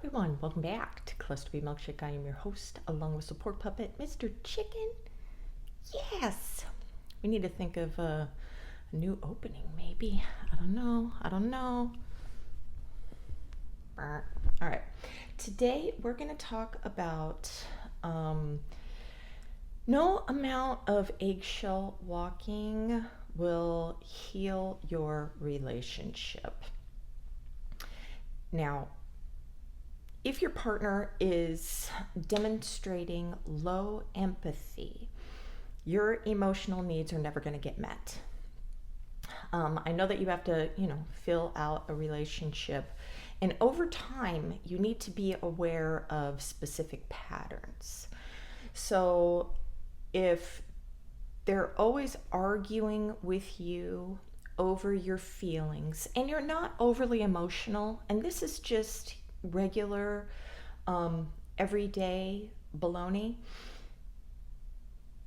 everyone, welcome back to clusterbmilkshake. I am your host, along with support puppet, Mr. Chicken. Yes, we need to think of a new opening, maybe. I don't know. All right, today we're going to talk about no amount of eggshell walking will heal your relationship. Now, if your partner is demonstrating low empathy, your emotional needs are never going to get met. I know that you have to, fill out a relationship, and over time, you need to be aware of specific patterns. So if they're always arguing with you over your feelings, and you're not overly emotional, and this is just regular, everyday baloney,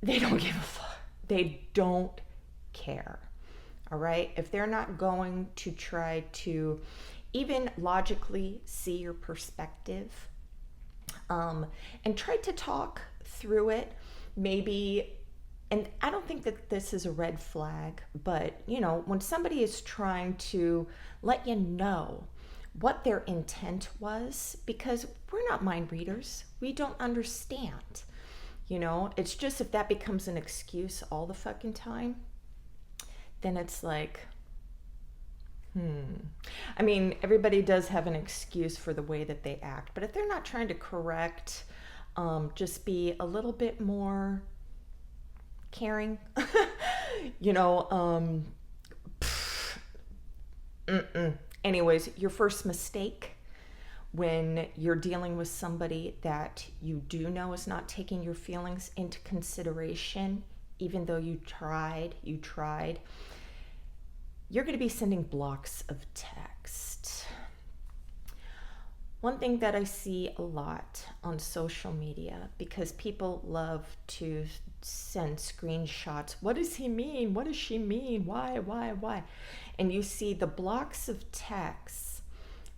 they don't give a fuck. They don't care. All right? If they're not going to try to even logically see your perspective, and try to talk through it, maybe. And I don't think that this is a red flag, but when somebody is trying to let you know what their intent was, because we're not mind readers, we don't understand. It's just, if that becomes an excuse all the fucking time, then it's like, I mean, everybody does have an excuse for the way that they act, but if they're not trying to correct, just be a little bit more caring, Anyways, your first mistake when you're dealing with somebody that you do know is not taking your feelings into consideration, even though you tried, you're going to be sending blocks of text. One thing that I see a lot on social media, because people love to send screenshots. What does he mean? What does she mean? Why? And you see the blocks of text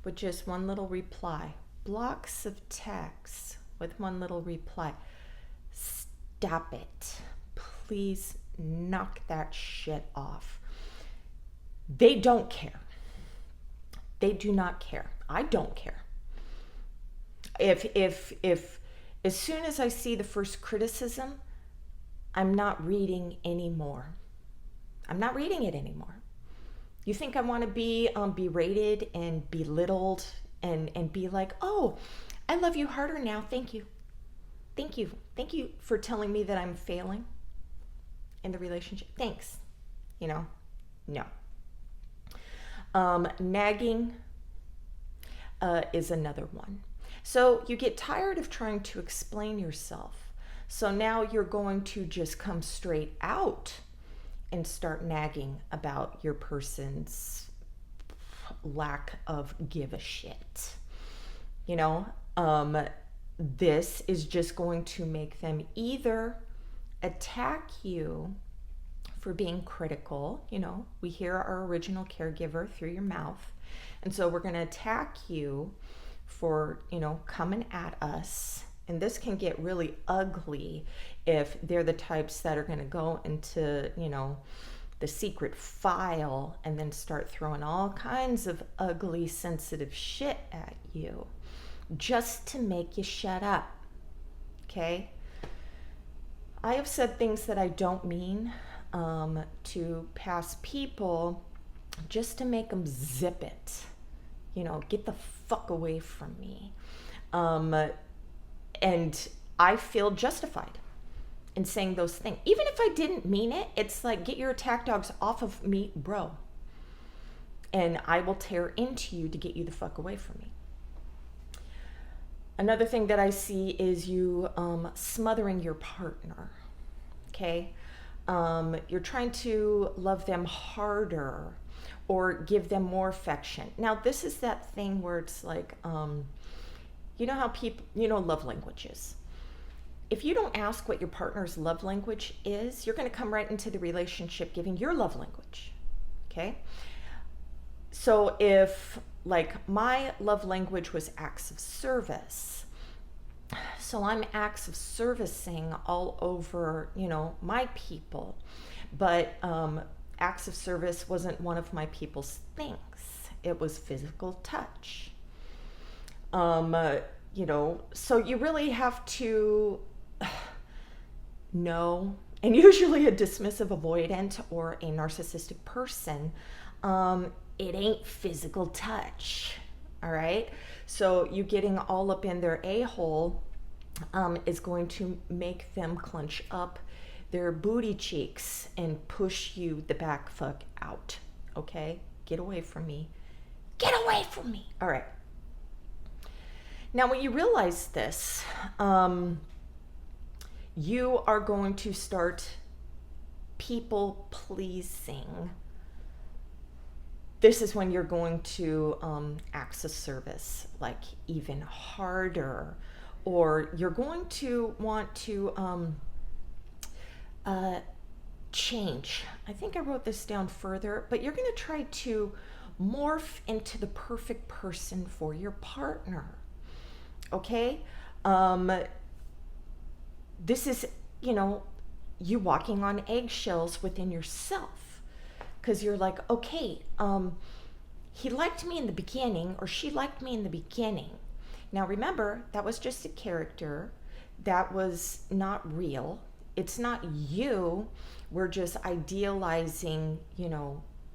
with just one little reply. Blocks of text with one little reply. Stop it. Please knock that shit off. They don't care. They do not care. I don't care. If as soon as I see the first criticism, I'm not reading anymore. I'm not reading it anymore. You think I want to be berated and belittled and be like, oh, I love you harder now. Thank you for telling me that I'm failing in the relationship. Thanks. No. Nagging is another one. So you get tired of trying to explain yourself. So now you're going to just come straight out and start nagging about your person's lack of give a shit. This is just going to make them either attack you for being critical. We hear our original caregiver through your mouth. And so we're going to attack you for, coming at us. And this can get really ugly if they're the types that are going to go into, the secret file and then start throwing all kinds of ugly, sensitive shit at you just to make you shut up. Okay? I have said things that I don't mean to past people just to make them zip it. Get the fuck away from me. And I feel justified in saying those things. Even if I didn't mean it, it's like, get your attack dogs off of me, bro. And I will tear into you to get you the fuck away from me. Another thing that I see is you smothering your partner. Okay? You're trying to love them harder or give them more affection. Now, this is that thing where it's like, how people, love languages. If you don't ask what your partner's love language is, you're going to come right into the relationship giving your love language. Okay? So if like my love language was acts of service. So I'm acts of servicing all over, my people. But acts of service wasn't one of my people's things. It was physical touch. So you really have to know, and usually a dismissive avoidant or a narcissistic person, it ain't physical touch. All right. So you getting all up in their a-hole is going to make them clench up their booty cheeks and push you the back fuck out. Okay? Get away from me. Get away from me. All right. Now, when you realize this, you are going to start people pleasing. This is when you're going to acts of service, like even harder, or you're going to want to change. I think I wrote this down further, but you're going to try to morph into the perfect person for your partner. Okay? This is, you walking on eggshells within yourself. Because you're like, okay, he liked me in the beginning, or she liked me in the beginning. Now remember, that was just a character. That was not real. It's not you. We're just idealizing,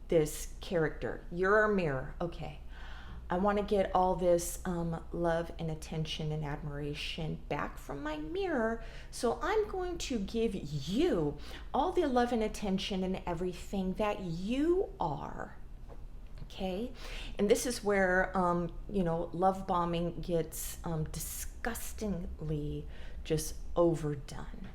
this character. You're a mirror. Okay. I want to get all this love and attention and admiration back from my mirror. So I'm going to give you all the love and attention and everything that you are. Okay? And this is where, love bombing gets disgustingly just overdone.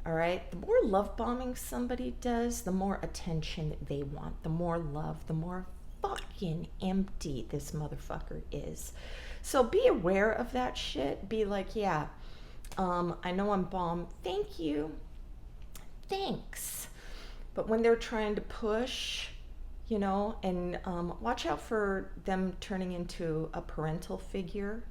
All right? The more love bombing somebody does, the more attention they want, the more love, the more fucking empty this motherfucker is. So be aware of that shit. Be like, yeah, I know I'm bomb. Thank you. Thanks. But when they're trying to push, and watch out for them turning into a parental figure.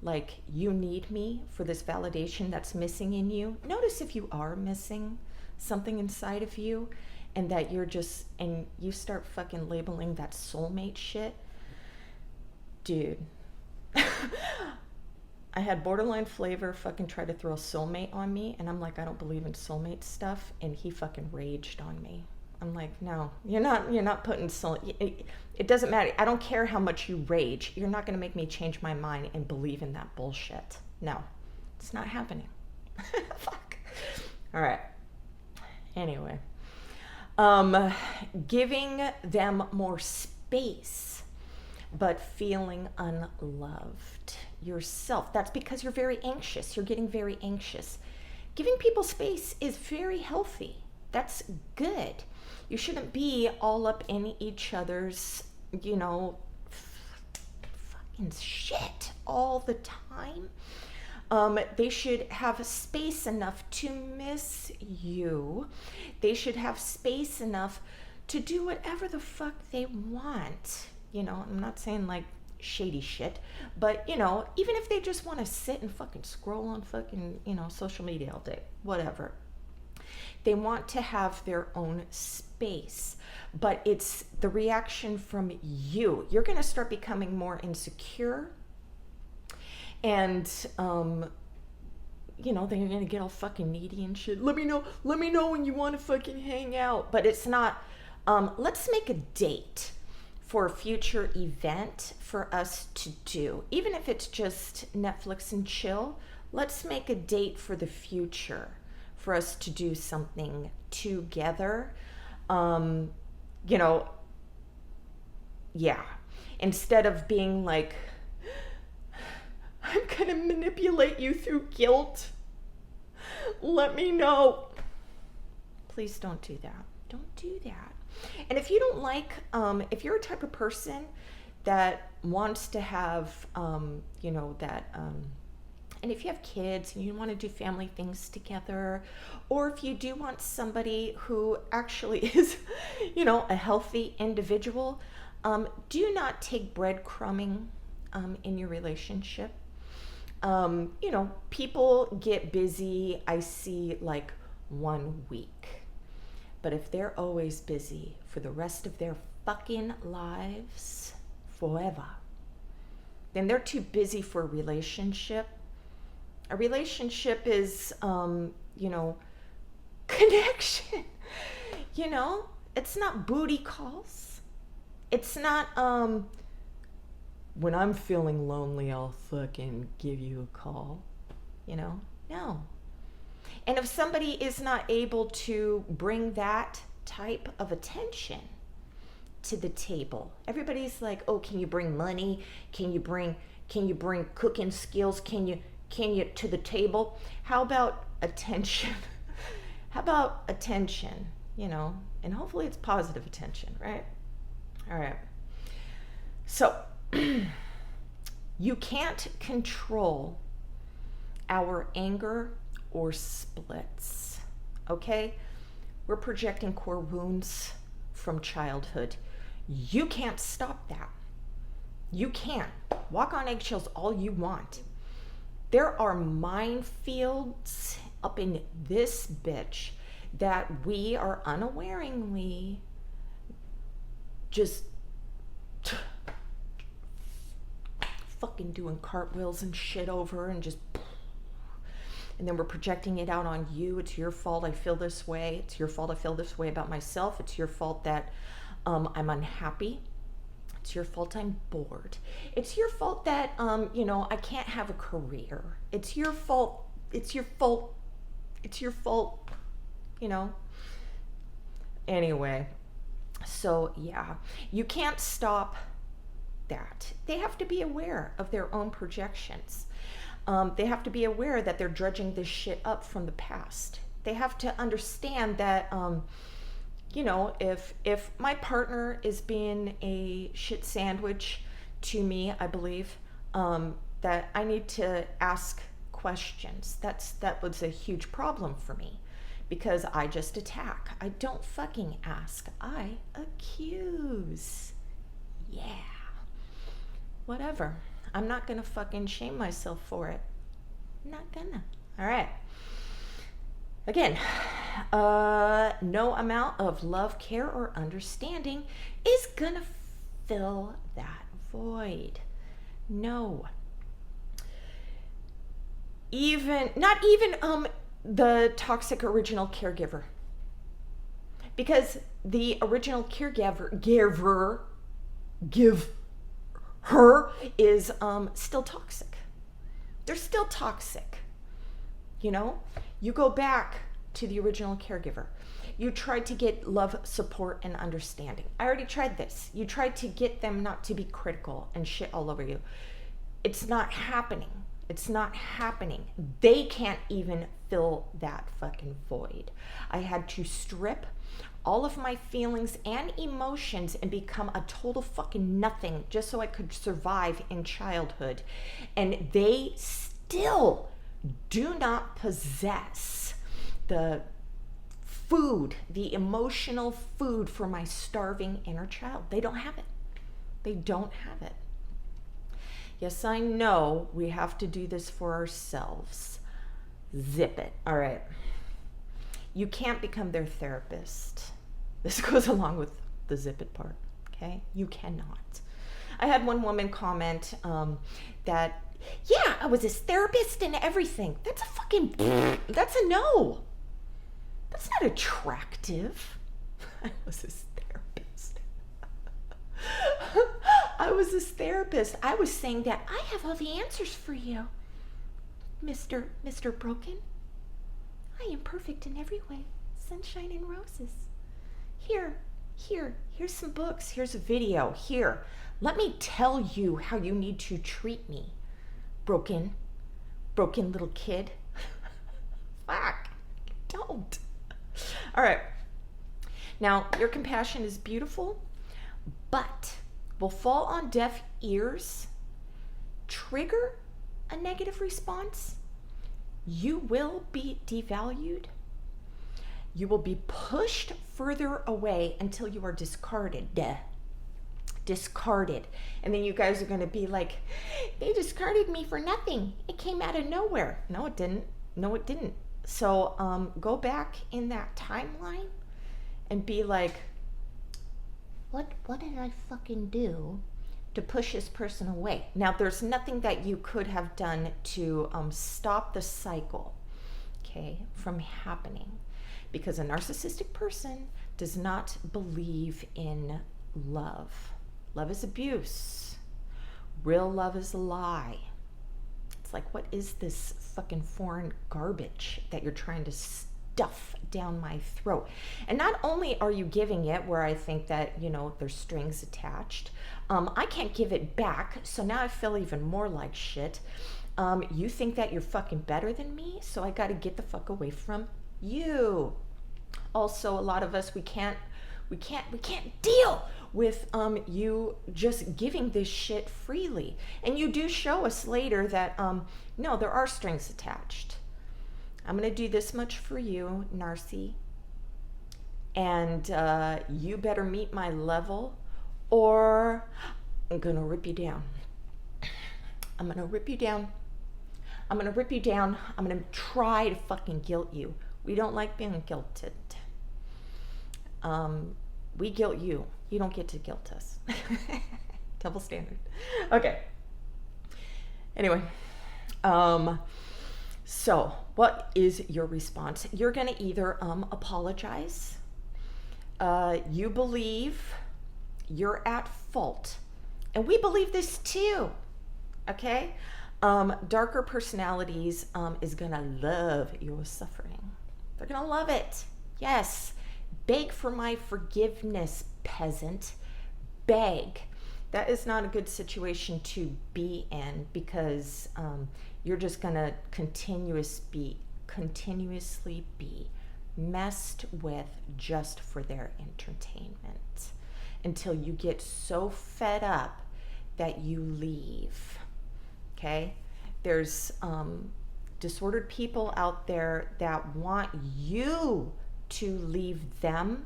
Like, you need me for this validation that's missing in you. Notice if you are missing something inside of you, and that you're just, and you start fucking labeling that soulmate shit. Dude. I had Borderline Flavor fucking try to throw a soulmate on me, and I'm like, I don't believe in soulmate stuff, and he fucking raged on me. I'm like, no, you're not putting soul. It doesn't matter. I don't care how much you rage. You're not going to make me change my mind and believe in that bullshit. No, it's not happening. Fuck. All right. Anyway. Giving them more space, but feeling unloved yourself. That's because you're very anxious. You're getting very anxious. Giving people space is very healthy. That's good. You shouldn't be all up in each other's, fucking shit all the time. They should have space enough to miss you. They should have space enough to do whatever the fuck they want. I'm not saying like shady shit, but even if they just want to sit and fucking scroll on fucking, social media all day, whatever. They want to have their own space, but it's the reaction from you. You're going to start becoming more insecure. And, they're going to get all fucking needy and shit. Let me know when you want to fucking hang out. But it's not, let's make a date for a future event for us to do. Even if it's just Netflix and chill, let's make a date for the future for us to do something together. Yeah. Instead of being like, I'm going to manipulate you through guilt. Let me know. Please don't do that. Don't do that. And if you don't like, if you're a type of person that wants to have, and if you have kids and you want to do family things together, or if you do want somebody who actually is, a healthy individual, Do not take breadcrumbing in your relationship. People get busy, I see, like 1 week. But if they're always busy for the rest of their fucking lives, forever, then they're too busy for a relationship. A relationship is, connection. It's not booty calls. It's not, when I'm feeling lonely, I'll fucking give you a call. No. And if somebody is not able to bring that type of attention to the table, everybody's like, oh, can you bring money? Can you bring cooking skills? Can you to the table? How about attention? How about attention? And hopefully it's positive attention, right? All right. So you can't control our anger or splits, okay? We're projecting core wounds from childhood. You can't stop that. You can't. Walk on eggshells all you want. There are minefields up in this bitch that we are unawareingly just fucking doing cartwheels and shit over, and and then we're projecting it out on you. It's your fault I feel this way. It's your fault I feel this way about myself. It's your fault that I'm unhappy. It's your fault I'm bored. It's your fault that I can't have a career. It's your fault. It's your fault. It's your fault. Anyway, so yeah, you can't stop that. They have to be aware of their own projections. They have to be aware that they're dredging this shit up from the past. They have to understand that, if my partner is being a shit sandwich to me, I believe, that I need to ask questions. That was a huge problem for me, because I just attack. I don't fucking ask. I accuse. Yeah. Whatever. I'm not gonna fucking shame myself for it. I'm not gonna. All right. Again, no amount of love, care, or understanding is gonna fill that void. No. Not even the toxic original caregiver. Because the original caregiver is still toxic. They're still toxic. You go back to the original caregiver. You tried to get love, support, and understanding. I already tried this. You tried to get them not to be critical and shit all over you. It's not happening. It's not happening. They can't even fill that fucking void. I had to strip all of my feelings and emotions and become a total fucking nothing just so I could survive in childhood. And they still do not possess the food, the emotional food for my starving inner child. They don't have it. They don't have it. Yes, I know we have to do this for ourselves. Zip it. All right. You can't become their therapist. This goes along with the zip it part, okay? You cannot. I had one woman comment that, yeah, I was his therapist and everything. That's a no. That's not attractive. I was his therapist. I was his therapist. I was saying that I have all the answers for you, Mr. Broken. I am perfect in every way. Sunshine and roses. Here's some books. Here's a video. Here, let me tell you how you need to treat me. Broken little kid. Fuck, don't. All right. Now, your compassion is beautiful, but will fall on deaf ears, trigger a negative response. You will be devalued. You will be pushed further away until you are discarded. discarded. And then you guys are going to be like, they discarded me for nothing. It came out of nowhere. No, it didn't. No, it didn't. So go back in that timeline and be like, what did I fucking do to push this person away? Now, there's nothing that you could have done to stop the cycle, okay, from happening, because a narcissistic person does not believe in love. Love is abuse. Real love is a lie. It's like, what is this fucking foreign garbage that you're trying to stuff down my throat? And not only are you giving it where I think that, you know, there's strings attached, I can't give it back, so now I feel even more like shit. You think that you're fucking better than me, so I gotta get the fuck away from you. Also, a lot of us, we can't deal with you just giving this shit freely. And you do show us later that no, there are strings attached. I'm gonna do this much for you, Narcy, and you better meet my level, or I'm gonna rip you down. I'm gonna rip you down. I'm gonna rip you down. I'm gonna try to fucking guilt you. We don't like being guilted. We guilt you. You don't get to guilt us. Double standard. Okay. Anyway, so what is your response? You're gonna either apologize. You believe you're at fault, and we believe this too. Okay. Darker personalities is gonna love your suffering. They're gonna love it. Yes. Beg for my forgiveness, peasant. Beg. That is not a good situation to be in, because you're just gonna continuously be messed with just for their entertainment until you get so fed up that you leave. Okay? There's disordered people out there that want you to leave them,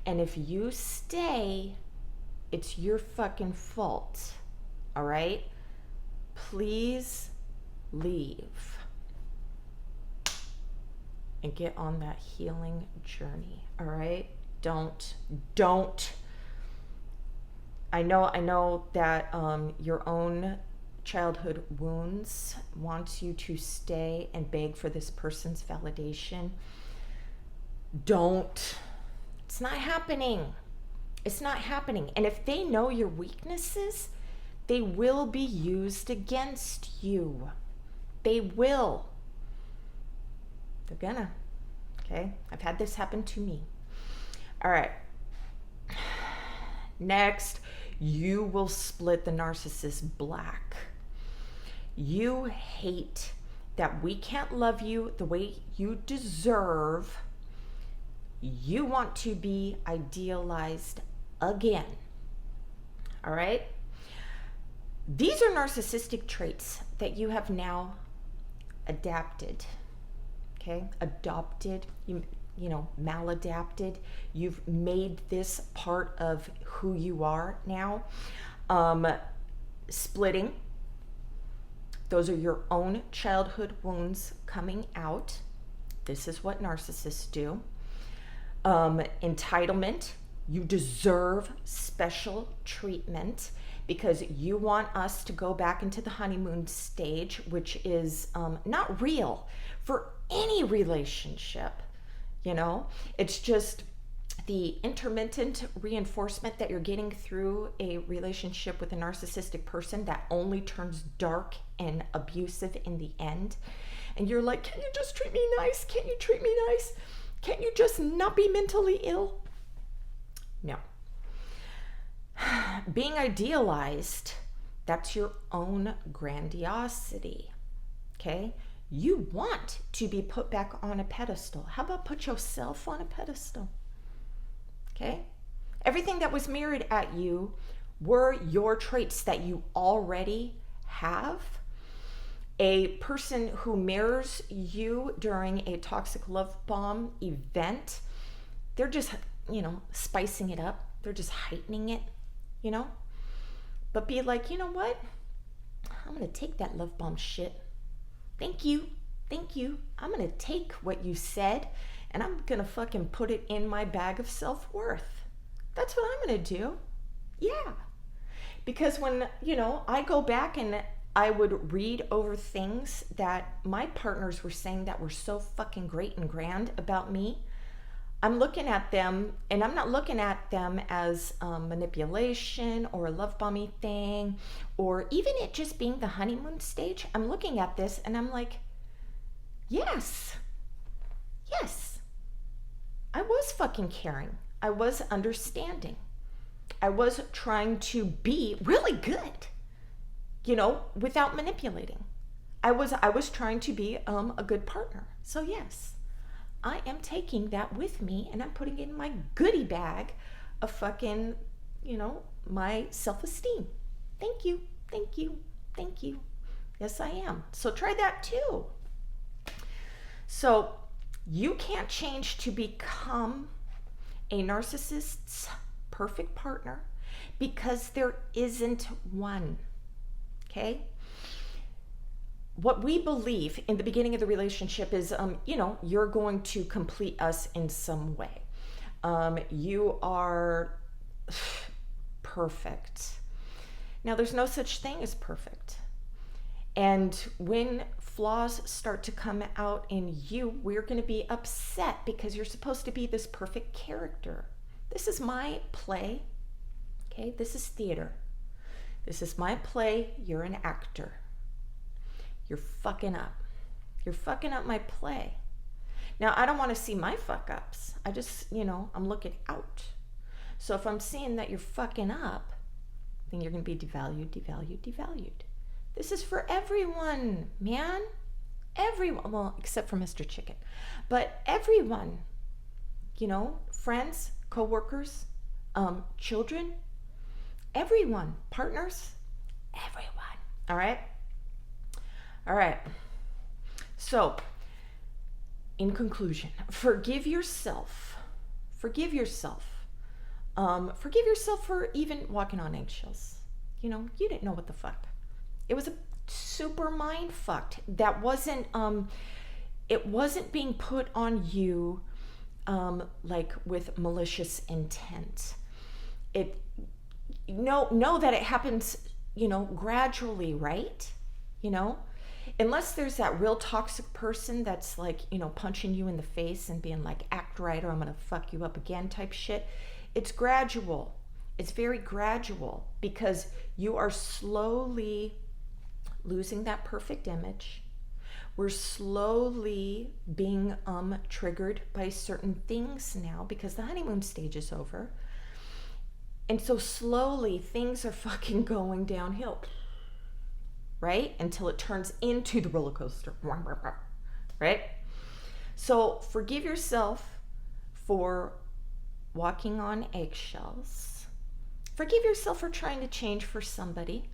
and if you stay, it's your fucking fault. All right? Please leave and get on that healing journey. All right? Don't. I know that your own childhood wounds wants you to stay and beg for this person's validation. Don't. It's not happening. It's not happening. And if they know your weaknesses, they will be used against you. They will. They're gonna. Okay? I've had this happen to me. All right. Next, you will split the narcissist black. You hate that we can't love you the way you deserve. You want to be idealized again. All right? These are narcissistic traits that you have now adapted. Okay? Adopted, you know, maladapted. You've made this part of who you are now. Splitting. Those are your own childhood wounds coming out. This is what narcissists do. Entitlement. You deserve special treatment because you want us to go back into the honeymoon stage, which is not real for any relationship. You know, it's just the intermittent reinforcement that you're getting through a relationship with a narcissistic person that only turns dark and abusive in the end. And you're like, can you just treat me nice? Can't you treat me nice? Can't you just not be mentally ill? No. Being idealized, that's your own grandiosity. Okay? You want to be put back on a pedestal. How about put yourself on a pedestal? Okay? Everything that was mirrored at you were your traits that you already have. A person who mirrors you during a toxic love bomb event, they're just, spicing it up. They're just heightening it. you know? But be like, you know what? I'm going to take that love bomb shit. Thank you. Thank you. I'm going to take what you said and I'm going to fucking put it in my bag of self-worth. That's what I'm going to do. Yeah. Because when, I go back and I would read over things that my partners were saying that were so fucking great and grand about me, I'm looking at them, and I'm not looking at them as manipulation or a love bombing thing, or even it just being the honeymoon stage. I'm looking at this and I'm like, yes, I was fucking caring. I was understanding. I was trying to be really good, without manipulating. I was trying to be a good partner. So yes, I am taking that with me and I'm putting it in my goodie bag of fucking, my self-esteem. Thank you, thank you, thank you. Yes, I am. So try that too. So you can't change to become a narcissist's perfect partner because there isn't one. Okay? What we believe in the beginning of the relationship is, you're going to complete us in some way. You are perfect. Now, there's no such thing as perfect. And when flaws start to come out in you, we're going to be upset because you're supposed to be this perfect character. This is my play. Okay? This is theater. This is my play. You're an actor. You're fucking up. You're fucking up my play. Now, I don't want to see my fuck ups. I just, I'm looking out. So if I'm seeing that you're fucking up, then you're going to be devalued. This is for everyone, man. Everyone. Well, except for Mr. Chicken. But everyone, friends, coworkers, children, everyone, partners, everyone. All right? All right. So, in conclusion, forgive yourself. Forgive yourself. Forgive yourself for even walking on eggshells. You didn't know what the fuck. It was a super mind fucked. That wasn't, it wasn't being put on you, like with malicious intent. Know that it happens, gradually, right? Unless there's that real toxic person that's like, punching you in the face and being like, act right or I'm going to fuck you up again type shit. It's gradual. It's very gradual because you are slowly losing that perfect image. We're slowly being triggered by certain things now because the honeymoon stage is over. And so slowly things are fucking going downhill. Right? Until it turns into the roller coaster. Right? So forgive yourself for walking on eggshells. Forgive yourself for trying to change for somebody.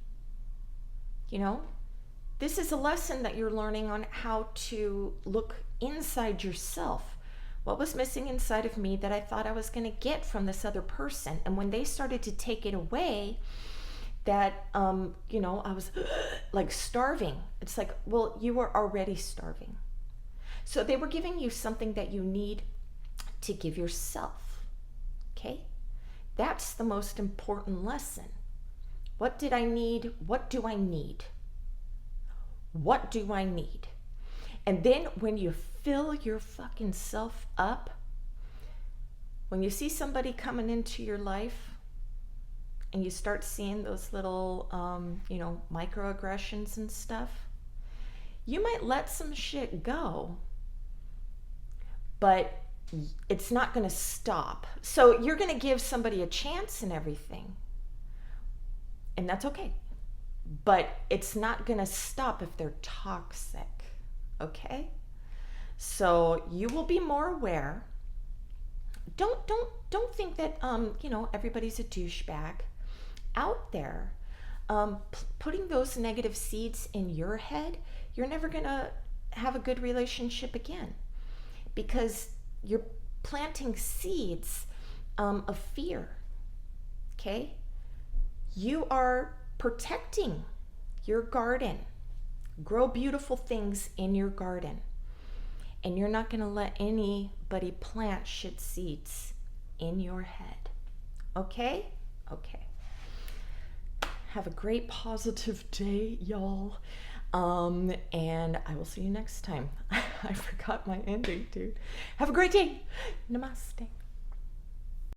This is a lesson that you're learning on how to look inside yourself. What was missing inside of me that I thought I was going to get from this other person? And when they started to take it away, that, I was like starving. It's like, well, you were already starving. So they were giving you something that you need to give yourself. Okay? That's the most important lesson. What did I need? What do I need? What do I need? And then when you fill your fucking self up, when you see somebody coming into your life and you start seeing those little, microaggressions and stuff, you might let some shit go, but it's not going to stop. So you're going to give somebody a chance and everything. And that's okay. But it's not going to stop if they're toxic. Okay? So you will be more aware. Don't think that everybody's a douchebag out there. Putting those negative seeds in your head, you're never going to have a good relationship again. Because you're planting seeds of fear. Okay? You are protecting your garden. Grow beautiful things in your garden. And you're not going to let anybody plant shit seeds in your head. Okay? Okay. Have a great positive day, y'all. And I will see you next time. I forgot my ending, dude. Have a great day. Namaste.